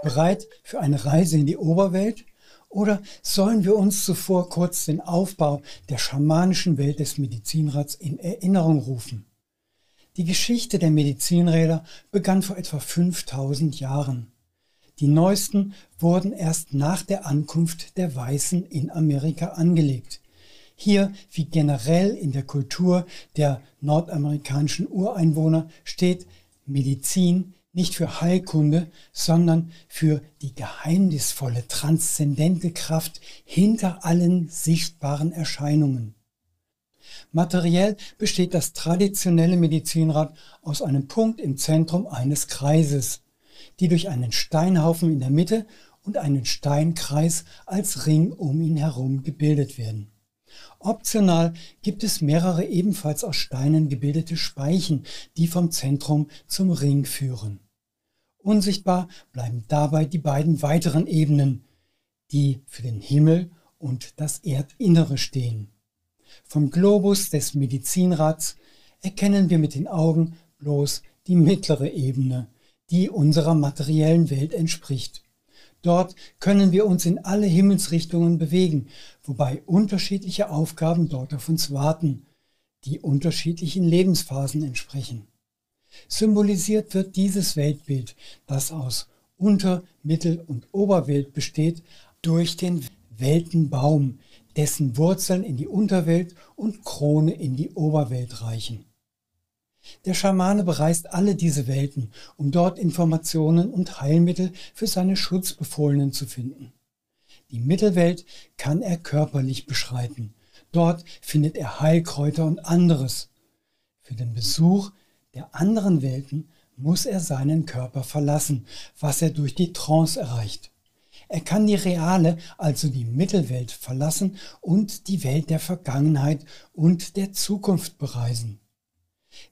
Bereit für eine Reise in die Oberwelt? Oder sollen wir uns zuvor kurz den Aufbau der schamanischen Welt des Medizinrats in Erinnerung rufen? Die Geschichte der Medizinräder begann vor etwa 5000 Jahren. Die neuesten wurden erst nach der Ankunft der Weißen in Amerika angelegt. Hier, wie generell in der Kultur der nordamerikanischen Ureinwohner, steht Medizin nicht für Heilkunde, sondern für die geheimnisvolle, transzendente Kraft hinter allen sichtbaren Erscheinungen. Materiell besteht das traditionelle Medizinrad aus einem Punkt im Zentrum eines Kreises, die durch einen Steinhaufen in der Mitte und einen Steinkreis als Ring um ihn herum gebildet werden. Optional gibt es mehrere ebenfalls aus Steinen gebildete Speichen, die vom Zentrum zum Ring führen. Unsichtbar bleiben dabei die beiden weiteren Ebenen, die für den Himmel und das Erdinnere stehen. Vom Globus des Medizinrads erkennen wir mit den Augen bloß die mittlere Ebene, die unserer materiellen Welt entspricht. Dort können wir uns in alle Himmelsrichtungen bewegen, wobei unterschiedliche Aufgaben dort auf uns warten, die unterschiedlichen Lebensphasen entsprechen. Symbolisiert wird dieses Weltbild, das aus Unter-, Mittel- und Oberwelt besteht, durch den Weltenbaum, dessen Wurzeln in die Unterwelt und Krone in die Oberwelt reichen. Der Schamane bereist alle diese Welten, um dort Informationen und Heilmittel für seine Schutzbefohlenen zu finden. Die Mittelwelt kann er körperlich beschreiten. Dort findet er Heilkräuter und anderes. Für den Besuch der anderen Welten muss er seinen Körper verlassen, was er durch die Trance erreicht. Er kann die reale, also die Mittelwelt, verlassen und die Welt der Vergangenheit und der Zukunft bereisen.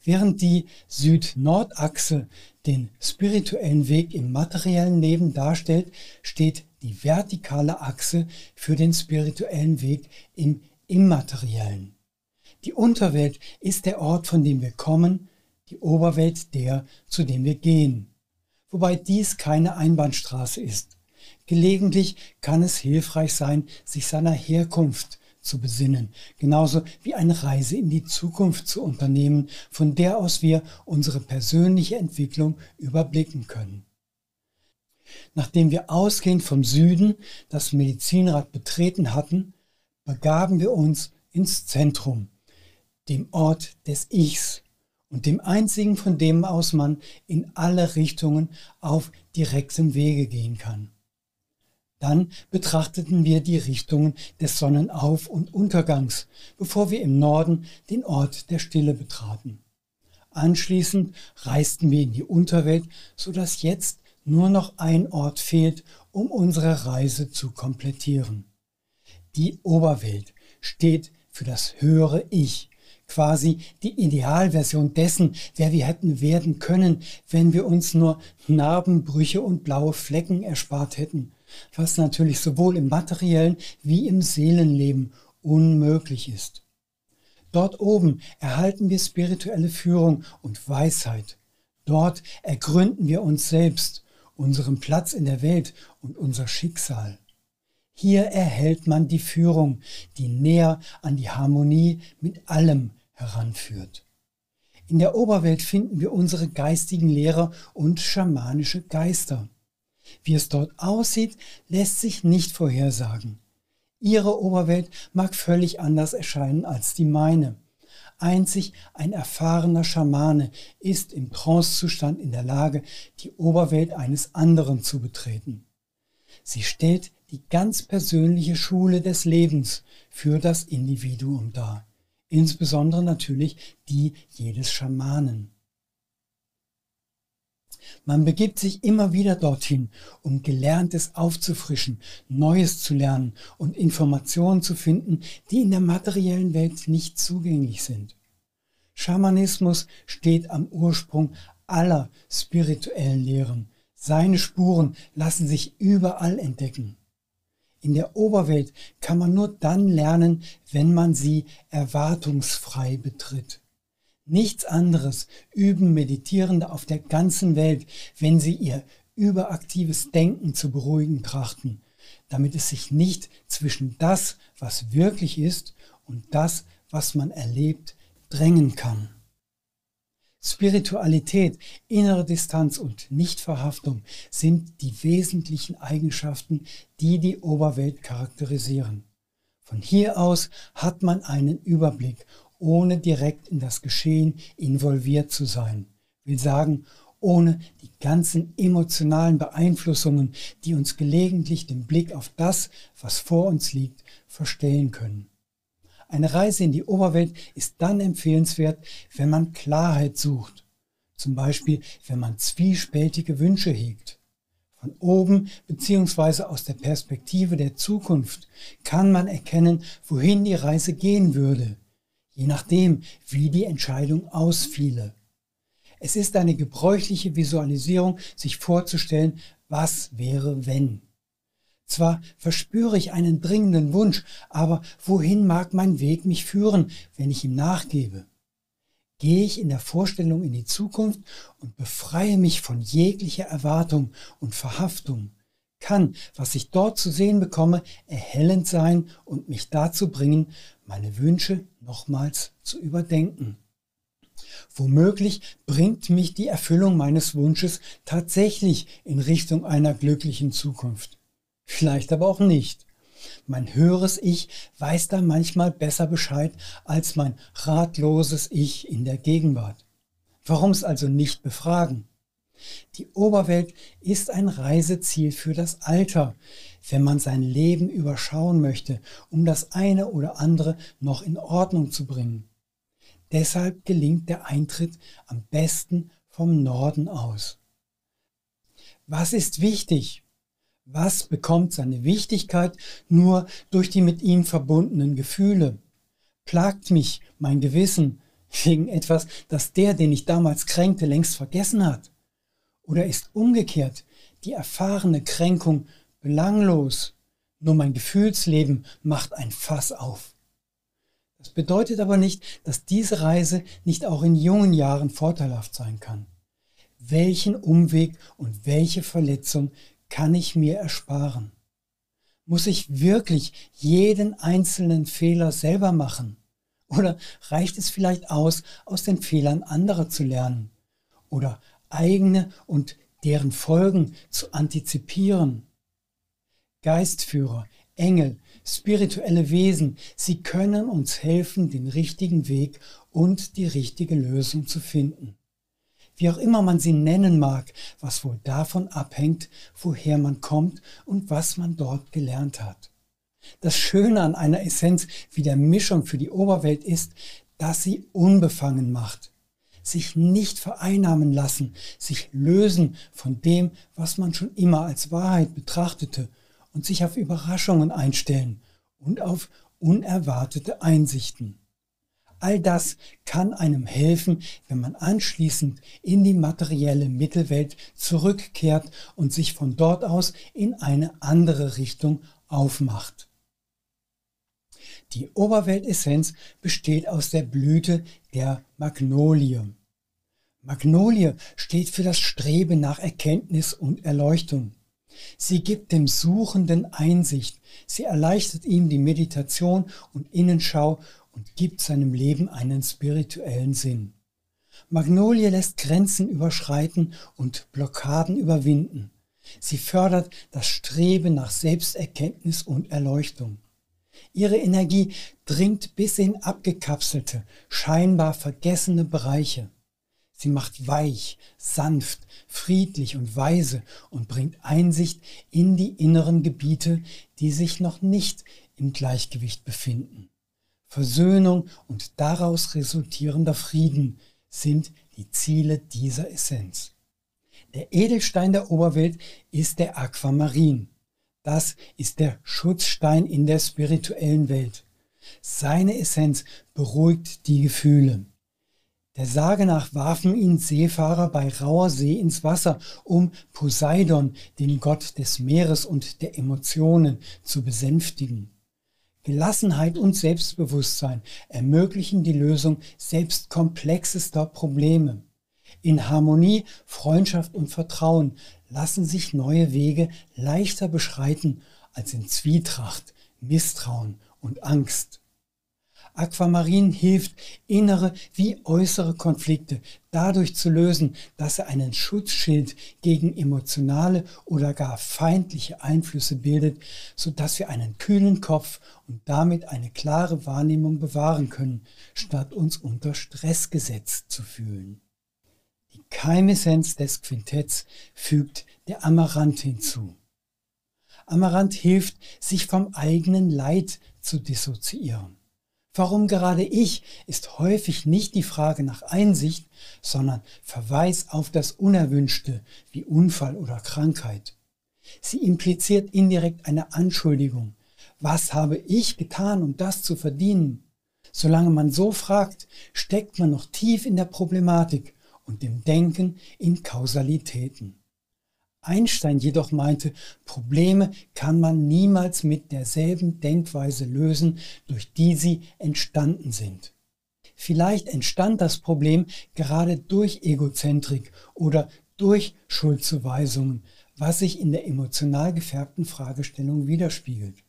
Während die Süd-Nord-Achse den spirituellen Weg im materiellen Leben darstellt, steht die vertikale Achse für den spirituellen Weg im Immateriellen. Die Unterwelt ist der Ort, von dem wir kommen, die Oberwelt der, zu dem wir gehen. Wobei dies keine Einbahnstraße ist. Gelegentlich kann es hilfreich sein, sich seiner Herkunft zu besinnen, genauso wie eine Reise in die Zukunft zu unternehmen, von der aus wir unsere persönliche Entwicklung überblicken können. Nachdem wir ausgehend vom Süden das Medizinrad betreten hatten, begaben wir uns ins Zentrum, dem Ort des Ichs und dem einzigen, von dem aus man in alle Richtungen auf direktem Wege gehen kann. Dann betrachteten wir die Richtungen des Sonnenauf- und Untergangs, bevor wir im Norden den Ort der Stille betraten. Anschließend reisten wir in die Unterwelt, sodass jetzt nur noch ein Ort fehlt, um unsere Reise zu komplettieren. Die Oberwelt steht für das höhere Ich, quasi die Idealversion dessen, wer wir hätten werden können, wenn wir uns nur Narben, Brüche und blaue Flecken erspart hätten, was natürlich sowohl im materiellen wie im Seelenleben unmöglich ist. Dort oben erhalten wir spirituelle Führung und Weisheit. Dort ergründen wir uns selbst, unseren Platz in der Welt und unser Schicksal. Hier erhält man die Führung, die näher an die Harmonie mit allem heranführt. In der Oberwelt finden wir unsere geistigen Lehrer und schamanische Geister. Wie es dort aussieht, lässt sich nicht vorhersagen. Ihre Oberwelt mag völlig anders erscheinen als die meine. Einzig ein erfahrener Schamane ist im Trancezustand in der Lage, die Oberwelt eines anderen zu betreten. Sie stellt die ganz persönliche Schule des Lebens für das Individuum dar, insbesondere natürlich die jedes Schamanen. Man begibt sich immer wieder dorthin, um Gelerntes aufzufrischen, Neues zu lernen und Informationen zu finden, die in der materiellen Welt nicht zugänglich sind. Schamanismus steht am Ursprung aller spirituellen Lehren. Seine Spuren lassen sich überall entdecken. In der Oberwelt kann man nur dann lernen, wenn man sie erwartungsfrei betritt. Nichts anderes üben Meditierende auf der ganzen Welt, wenn sie ihr überaktives Denken zu beruhigen trachten, damit es sich nicht zwischen das, was wirklich ist, und das, was man erlebt, drängen kann. Spiritualität, innere Distanz und Nichtverhaftung sind die wesentlichen Eigenschaften, die die Oberwelt charakterisieren. Von hier aus hat man einen Überblick, ohne direkt in das Geschehen involviert zu sein. Will sagen, ohne die ganzen emotionalen Beeinflussungen, die uns gelegentlich den Blick auf das, was vor uns liegt, verstellen können. Eine Reise in die Oberwelt ist dann empfehlenswert, wenn man Klarheit sucht. Zum Beispiel, wenn man zwiespältige Wünsche hegt. Von oben bzw. aus der Perspektive der Zukunft kann man erkennen, wohin die Reise gehen würde, je nachdem, wie die Entscheidung ausfiele. Es ist eine gebräuchliche Visualisierung, sich vorzustellen, was wäre, wenn. Zwar verspüre ich einen dringenden Wunsch, aber wohin mag mein Weg mich führen, wenn ich ihm nachgebe? Gehe ich in der Vorstellung in die Zukunft und befreie mich von jeglicher Erwartung und Verhaftung, kann, was ich dort zu sehen bekomme, erhellend sein und mich dazu bringen, meine Wünsche nochmals zu überdenken. Womöglich bringt mich die Erfüllung meines Wunsches tatsächlich in Richtung einer glücklichen Zukunft. Vielleicht aber auch nicht. Mein höheres Ich weiß da manchmal besser Bescheid als mein ratloses Ich in der Gegenwart. Warum es also nicht befragen? Die Oberwelt ist ein Reiseziel für das Alter, wenn man sein Leben überschauen möchte, um das eine oder andere noch in Ordnung zu bringen. Deshalb gelingt der Eintritt am besten vom Norden aus. Was ist wichtig? Was bekommt seine Wichtigkeit nur durch die mit ihm verbundenen Gefühle? Plagt mich mein Gewissen wegen etwas, das der, den ich damals kränkte, längst vergessen hat? Oder ist umgekehrt die erfahrene Kränkung belanglos? Nur mein Gefühlsleben macht ein Fass auf. Das bedeutet aber nicht, dass diese Reise nicht auch in jungen Jahren vorteilhaft sein kann. Welchen Umweg und welche Verletzung kann ich mir ersparen? Muss ich wirklich jeden einzelnen Fehler selber machen? Oder reicht es vielleicht aus den Fehlern anderer zu lernen? Oder eigene und deren Folgen zu antizipieren? Geistführer, Engel, spirituelle Wesen, sie können uns helfen, den richtigen Weg und die richtige Lösung zu finden. Wie auch immer man sie nennen mag, was wohl davon abhängt, woher man kommt und was man dort gelernt hat. Das Schöne an einer Essenz wie der Mischung für die Oberwelt ist, dass sie unbefangen macht. Sich nicht vereinnahmen lassen, sich lösen von dem, was man schon immer als Wahrheit betrachtete und sich auf Überraschungen einstellen und auf unerwartete Einsichten. All das kann einem helfen, wenn man anschließend in die materielle Mittelwelt zurückkehrt und sich von dort aus in eine andere Richtung aufmacht. Die Oberweltessenz besteht aus der Blüte der Magnolie. Magnolie steht für das Streben nach Erkenntnis und Erleuchtung. Sie gibt dem Suchenden Einsicht, sie erleichtert ihm die Meditation und Innenschau und gibt seinem Leben einen spirituellen Sinn. Magnolie lässt Grenzen überschreiten und Blockaden überwinden. Sie fördert das Streben nach Selbsterkenntnis und Erleuchtung. Ihre Energie dringt bis in abgekapselte, scheinbar vergessene Bereiche. Sie macht weich, sanft, friedlich und weise und bringt Einsicht in die inneren Gebiete, die sich noch nicht im Gleichgewicht befinden. Versöhnung und daraus resultierender Frieden sind die Ziele dieser Essenz. Der Edelstein der Oberwelt ist der Aquamarin. Das ist der Schutzstein in der spirituellen Welt. Seine Essenz beruhigt die Gefühle. Der Sage nach warfen ihn Seefahrer bei rauer See ins Wasser, um Poseidon, den Gott des Meeres und der Emotionen, zu besänftigen. Gelassenheit und Selbstbewusstsein ermöglichen die Lösung selbst komplexester Probleme. In Harmonie, Freundschaft und Vertrauen lassen sich neue Wege leichter beschreiten als in Zwietracht, Misstrauen und Angst. Aquamarin hilft, innere wie äußere Konflikte dadurch zu lösen, dass er einen Schutzschild gegen emotionale oder gar feindliche Einflüsse bildet, sodass wir einen kühlen Kopf und damit eine klare Wahrnehmung bewahren können, statt uns unter Stress gesetzt zu fühlen. Die Keinessenz des Quintetts fügt der Amaranth hinzu. Amaranth hilft, sich vom eigenen Leid zu dissoziieren. Warum gerade ich, ist häufig nicht die Frage nach Einsicht, sondern Verweis auf das Unerwünschte wie Unfall oder Krankheit. Sie impliziert indirekt eine Anschuldigung. Was habe ich getan, um das zu verdienen? Solange man so fragt, steckt man noch tief in der Problematik und dem Denken in Kausalitäten. Einstein jedoch meinte, Probleme kann man niemals mit derselben Denkweise lösen, durch die sie entstanden sind. Vielleicht entstand das Problem gerade durch Egozentrik oder durch Schuldzuweisungen, was sich in der emotional gefärbten Fragestellung widerspiegelt.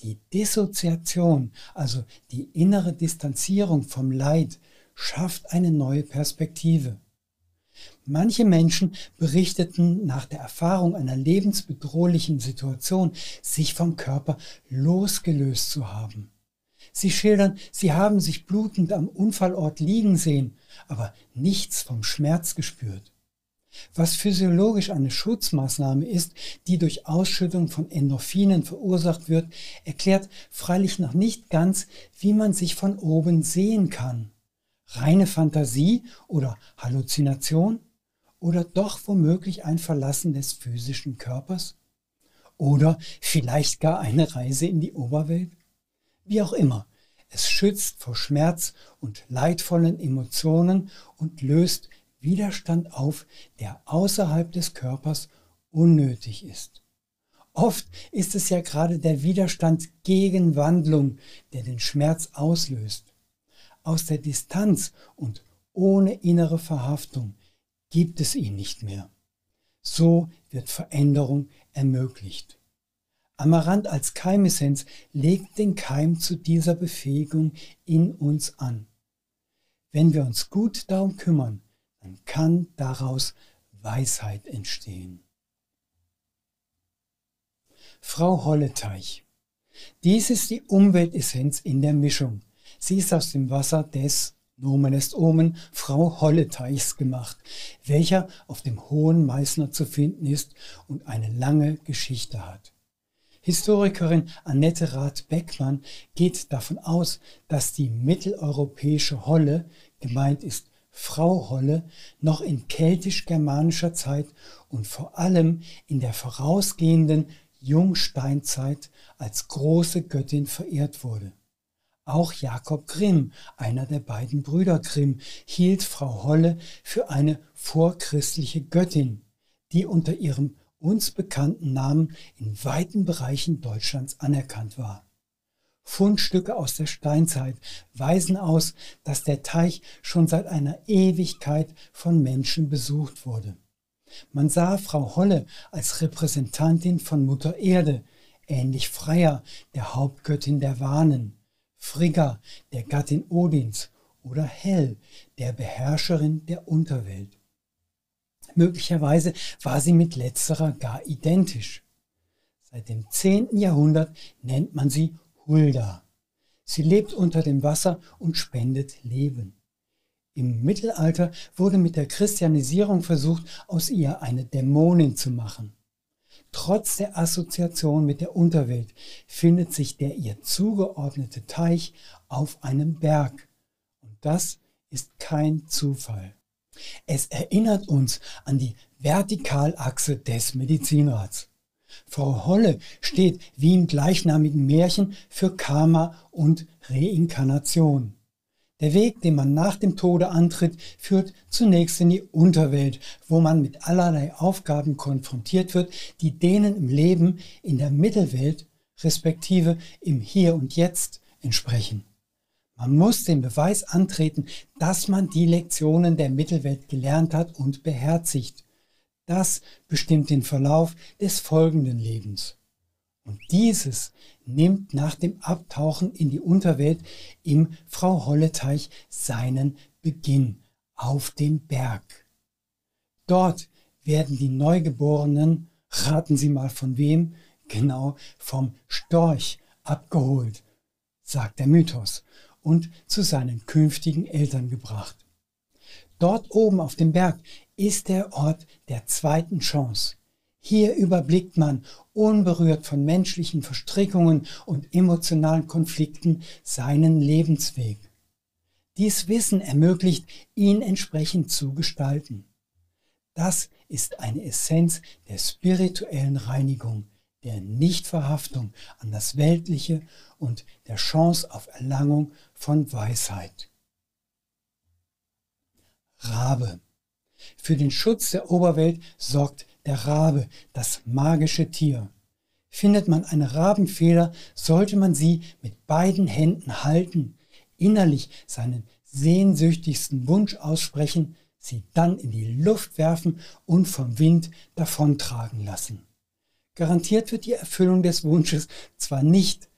Die Dissoziation, also die innere Distanzierung vom Leid, schafft eine neue Perspektive. Manche Menschen berichteten nach der Erfahrung einer lebensbedrohlichen Situation, sich vom Körper losgelöst zu haben. Sie schildern, sie haben sich blutend am Unfallort liegen sehen, aber nichts vom Schmerz gespürt. Was physiologisch eine Schutzmaßnahme ist, die durch Ausschüttung von Endorphinen verursacht wird, erklärt freilich noch nicht ganz, wie man sich von oben sehen kann. Reine Fantasie oder Halluzination? Oder doch womöglich ein Verlassen des physischen Körpers? Oder vielleicht gar eine Reise in die Oberwelt? Wie auch immer, es schützt vor Schmerz und leidvollen Emotionen und löst Widerstand auf, der außerhalb des Körpers unnötig ist. Oft ist es ja gerade der Widerstand gegen Wandlung, der den Schmerz auslöst. Aus der Distanz und ohne innere Verhaftung gibt es ihn nicht mehr. So wird Veränderung ermöglicht. Amaranth als Keimessenz legt den Keim zu dieser Befähigung in uns an. Wenn wir uns gut darum kümmern, dann kann daraus Weisheit entstehen. Frau Holleteich. Dies ist die Umweltessenz in der Mischung. Sie ist aus dem Wasser des, Nomen est Omen, Frau Holleteichs gemacht, welcher auf dem Hohen Meißner zu finden ist und eine lange Geschichte hat. Historikerin Annette Rath-Beckmann geht davon aus, dass die mitteleuropäische Holle, gemeint ist Frau Holle, noch in keltisch-germanischer Zeit und vor allem in der vorausgehenden Jungsteinzeit als große Göttin verehrt wurde. Auch Jakob Grimm, einer der beiden Brüder Grimm, hielt Frau Holle für eine vorchristliche Göttin, die unter ihrem uns bekannten Namen in weiten Bereichen Deutschlands anerkannt war. Fundstücke aus der Steinzeit weisen aus, dass der Teich schon seit einer Ewigkeit von Menschen besucht wurde. Man sah Frau Holle als Repräsentantin von Mutter Erde, ähnlich Freya, der Hauptgöttin der Wanen, Frigga, der Gattin Odins, oder Hel, der Beherrscherin der Unterwelt. Möglicherweise war sie mit letzterer gar identisch. Seit dem 10. Jahrhundert nennt man sie Hulda. Sie lebt unter dem Wasser und spendet Leben. Im Mittelalter wurde mit der Christianisierung versucht, aus ihr eine Dämonin zu machen. Trotz der Assoziation mit der Unterwelt findet sich der ihr zugeordnete Teich auf einem Berg. Und das ist kein Zufall. Es erinnert uns an die Vertikalachse des Medizinrats. Frau Holle steht wie im gleichnamigen Märchen für Karma und Reinkarnation. Der Weg, den man nach dem Tode antritt, führt zunächst in die Unterwelt, wo man mit allerlei Aufgaben konfrontiert wird, die denen im Leben in der Mittelwelt, respektive im Hier und Jetzt, entsprechen. Man muss den Beweis antreten, dass man die Lektionen der Mittelwelt gelernt hat und beherzigt. Das bestimmt den Verlauf des folgenden Lebens. Und dieses nimmt nach dem Abtauchen in die Unterwelt im Frau-Holle-Teich seinen Beginn auf den Berg. Dort werden die Neugeborenen, raten Sie mal von wem, genau vom Storch abgeholt, sagt der Mythos, und zu seinen künftigen Eltern gebracht. Dort oben auf dem Berg ist der Ort der zweiten Chance. Hier überblickt man, unberührt von menschlichen Verstrickungen und emotionalen Konflikten, seinen Lebensweg. Dies Wissen ermöglicht, ihn entsprechend zu gestalten. Das ist eine Essenz der spirituellen Reinigung, der Nichtverhaftung an das Weltliche und der Chance auf Erlangung von Weisheit. Rabe. Für den Schutz der Oberwelt sorgt der Rabe, das magische Tier. Findet man eine Rabenfeder, sollte man sie mit beiden Händen halten, innerlich seinen sehnsüchtigsten Wunsch aussprechen, sie dann in die Luft werfen und vom Wind davontragen lassen. Garantiert wird die Erfüllung des Wunsches zwar nicht,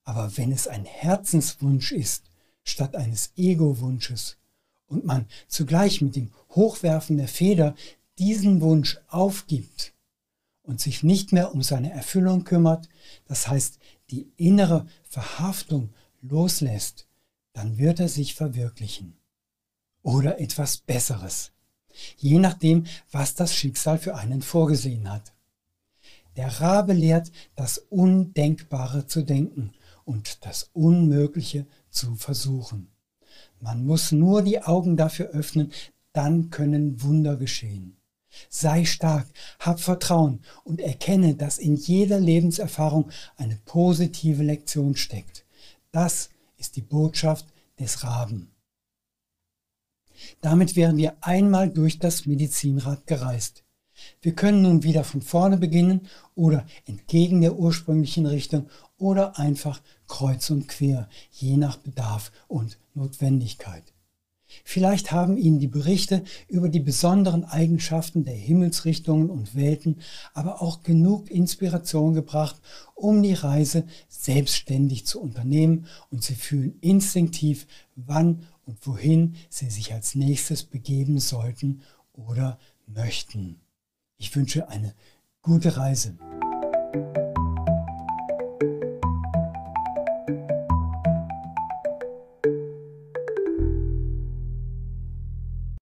aber wenn es ein Herzenswunsch ist, statt eines Ego-Wunsches, und man zugleich mit dem Hochwerfen der Feder diesen Wunsch aufgibt und sich nicht mehr um seine Erfüllung kümmert, das heißt die innere Verhaftung loslässt, dann wird er sich verwirklichen. Oder etwas Besseres, je nachdem, was das Schicksal für einen vorgesehen hat. Der Rabe lehrt, das Undenkbare zu denken und das Unmögliche zu versuchen. Man muss nur die Augen dafür öffnen, dann können Wunder geschehen. Sei stark, hab Vertrauen und erkenne, dass in jeder Lebenserfahrung eine positive Lektion steckt. Das ist die Botschaft des Raben. Damit wären wir einmal durch das Medizinrad gereist. Wir können nun wieder von vorne beginnen oder entgegen der ursprünglichen Richtung oder einfach kreuz und quer, je nach Bedarf und Notwendigkeit. Vielleicht haben Ihnen die Berichte über die besonderen Eigenschaften der Himmelsrichtungen und Welten aber auch genug Inspiration gebracht, um die Reise selbstständig zu unternehmen, und Sie fühlen instinktiv, wann und wohin Sie sich als nächstes begeben sollten oder möchten. Ich wünsche eine gute Reise.